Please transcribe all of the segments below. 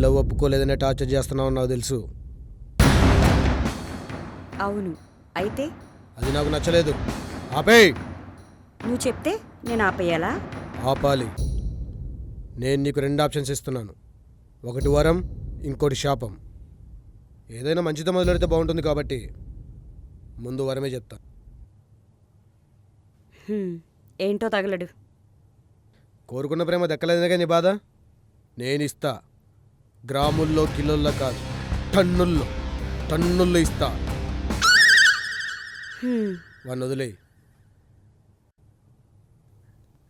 Love ఒప్పుకోలేదనే torture చేస్తున్నావు నాకు తెలుసు. అవును, అయితే అది నాకు నచ్చలేదు. ఆపేయ్. నువ్వు చెప్తే నేను ఆపేయాలా? ఆపాలి. నేను నీకు 2 ఆప్షన్స్ ఇస్తున్నాను. ఒకటి వరం, ఇంకోటి శాపం. ఏదైనా మంచితో మొదలెడితే బాగుంటుంది కాబట్టి ముందు వరమే చెప్తా. ఏంటో తగలడు. కోరుకున్న ప్రేమ దక్కలేదనే నీ బాధ. నేనిస్తా. గ్రాముల్లో, కిలోల్లో కాదు, టన్నుల్లో ఇస్తా. వాడిని వదిలేయి.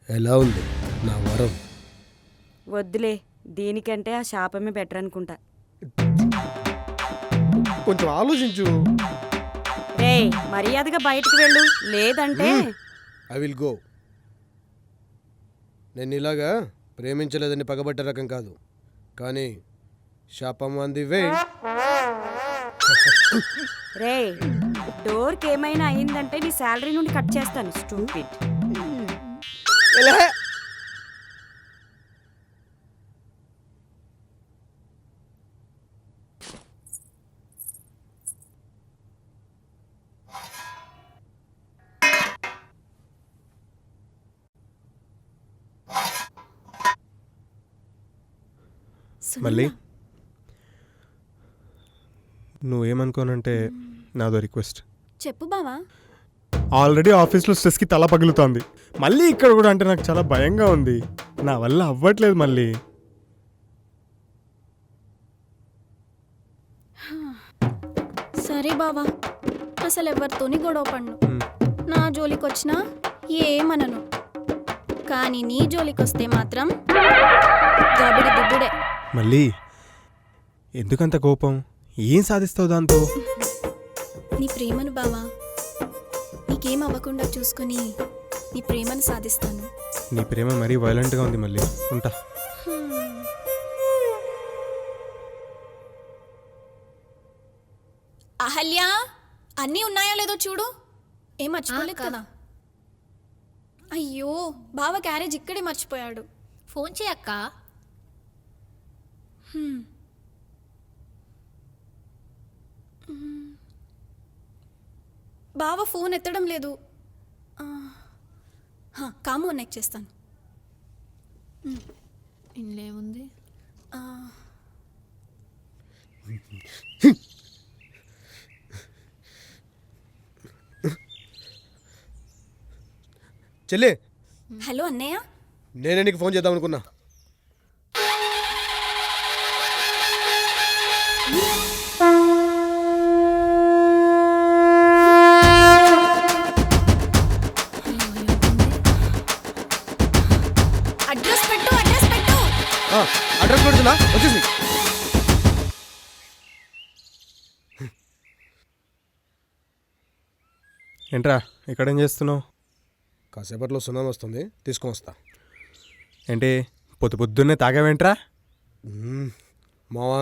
ఎలా ఉంది నా వరం? వద్దులే, దీనికంటే ఆ శాపమే బెటర్ అనుకుంటా. కొంచెం ఆలోచించు. రే, మర్యాదగా బయటకు వెళ్ళు, లేదంటే ఐ విల్ గో. నేను ఇలాగా ప్రేమించలేదని పగబట్టే రకం కాదు, కానీ శాపం అంది వే. రే, డోర్కి ఏమైనా అయిందంటే నీ శాలరీ నుండి కట్ చేస్తాను. స్టూపిడ్. మళ్ళీ నువ్వేమనుకోనంటే నాదో రిక్వెస్ట్. చెప్పు బావా. ఆల్రెడీ ఆఫీస్లో స్ట్రెస్కి తల పగులుతోంది, మళ్ళీ ఇక్కడ కూడా అంటే నాకు చాలా భయంగా ఉంది. నా వల్ల అవ్వట్లేదు మళ్ళీ. సరే బావా, అసలు ఎవరితోని గొడవ పడ్ను. నా జోలికి వచ్చినా ఏమనను, కానీ నీ జోలికి వస్తే మాత్రం గబిడి దుబ్బుడే. మళ్ళీ ఎందుకంత కోపం? ఏం సాధిస్తావు దాంతో? నీ ప్రేమను బావా, నీకేం అవ్వకుండా చూసుకుని నీ ప్రేమను సాధిస్తాను. నీ ప్రేమ మరీ వైలెంట్గా ఉంది మళ్ళీ. ఉంటా. అహల్య, అన్నీ ఉన్నాయో లేదో చూడు. ఏం మర్చిపోలేదు కదా? అయ్యో, బావ క్యారేజ్ ఇక్కడే మర్చిపోయాడు. ఫోన్ చేయక్క. బావ ఫోన్ ఎత్తడం లేదు. కాము నెక్ చేస్తాను. ఇందులో చెల్లి, హలో అన్నయ్య. నేనే నీకు ఫోన్ చేద్దాం అనుకున్నా. అడ్రస్ పెట్టు, అడ్రస్ పెట్టు. అడ్రస్ పెడుతున్నా, వచ్చేసి. ఏంట్రా ఇక్కడేం చేస్తున్నావు? కాసేపట్లో సునామీ వస్తుంది, తీసుకొని వస్తా. ఏంటి పొద్దున్నే తాగావేంట్రా? మావా,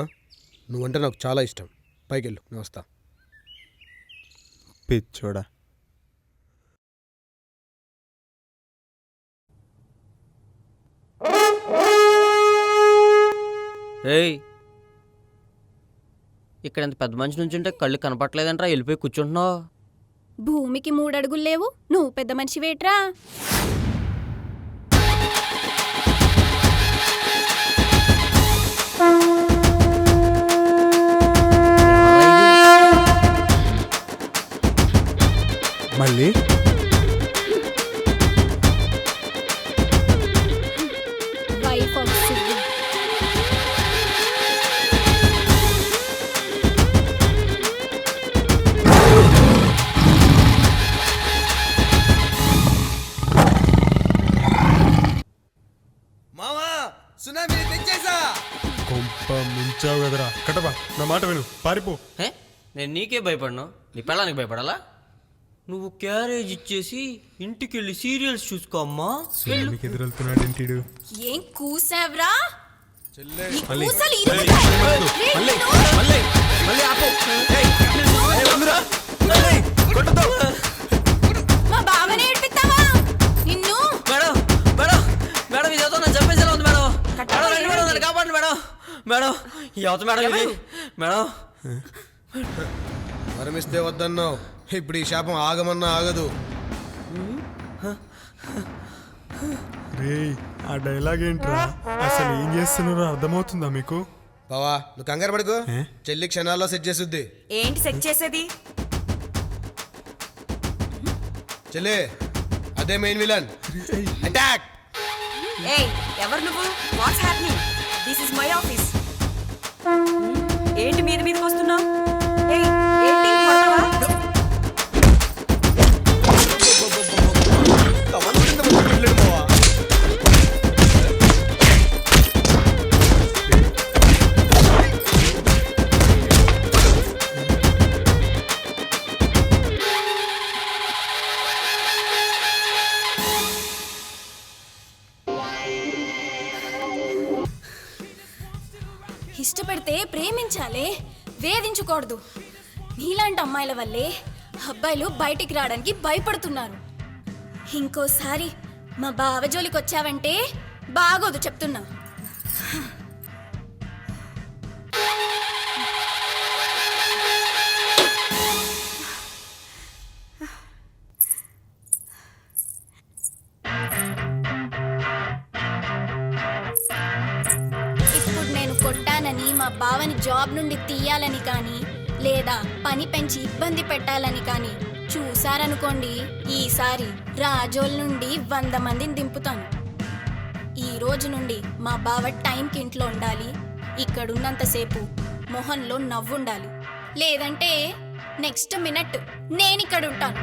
నువ్వంటే నాకు చాలా ఇష్టం. పైకి వెళ్ళు, నేను వస్తా. పిచ్చోడా. ఏయ్, ఇక్కడ ఇంత పెద్ద మనిషి నుంచి ఉంటే కళ్ళు కనపట్లేదంట్రా, వెళ్ళిపోయి కూర్చుంటున్నావు. భూమికి 3 అడుగులు లేవు, నువ్వు పెద్ద మనిషి వేట్రా. మళ్ళీ వైఫ్ ఆఫ్ సిద్ధు. మావా, సునామీ తెచ్చేసా. కొంప ముంచావు కదరా. కటపా, నా మాట విను, పారిపో. నేను నీకే భయపడను, నీ పెళ్ళానికి భయపడాలా? నువ్వు క్యారేజ్ ఇచ్చేసి ఇంటికి వెళ్ళి సీరియల్స్ చూసుకో అమ్మా. మీకు ఎదురెళ్తున్నాడు ఏంటిడు? ఏం కూసావ్రా? మళ్ళీ మా బావనే ఏడిపిస్తావా నిన్ను? మేడం మేడం మేడం, ఇది ఏదో నన్ను చంపేసేలా ఉంది మేడం. మేడం నన్ను కాపాడండి మేడం. మేడం ఎవత మేడం ఇది మేడం వరమిస్తే వద్దన్నావు, ఇప్పుడు ఈ శాపం ఆగమన్నా ఆగదు. రే ఆ డైలాగ్ ఏంట్రా? అసలు ఏం చేస్తున్నారో అర్థమవుతుందా మీకు? బావా నువ్వు కంగారు పడుకో, చెల్లి క్షణాల్లో సెట్ చేస్తుంది. ఏంటి సెట్ చేసేది? చెల్లి అదే మెయిన్ విలన్. అటాక్! ఏయ్ ఎవరు నువ్వు? What's happening? This is my office. ఏంటి మీద మీదకి వస్తున్నావు? ఏయ్ ఏంటి కొడతావా? ఇష్టపడితే ప్రేమించాలే, వేధించకూడదు. నీలాంటి అమ్మాయిల వల్లే అబ్బాయిలు బయటికి రావడానికి భయపడుతున్నారు. ఇంకోసారి మా బావ జోలికి వచ్చావంటే బాగోదు చెప్తున్నా. ఇప్పుడు నేను కొట్టానని మా బావని జాబ్ నుండి తీయాలని కానీ లేదా పని పెంచి ఇబ్బంది పెట్టాలని కానీ చూసారనుకోండి, ఈసారి రాజోల్ నుండి 100 మందిని దింపుతాను. ఈ రోజు నుండి మా బావ టైంకి ఇంట్లో ఉండాలి. ఇక్కడున్నంతసేపు మొహంలో నవ్వుండాలి. లేదంటే నెక్స్ట్ మినిట్ నేను ఇక్కడ ఉంటాను.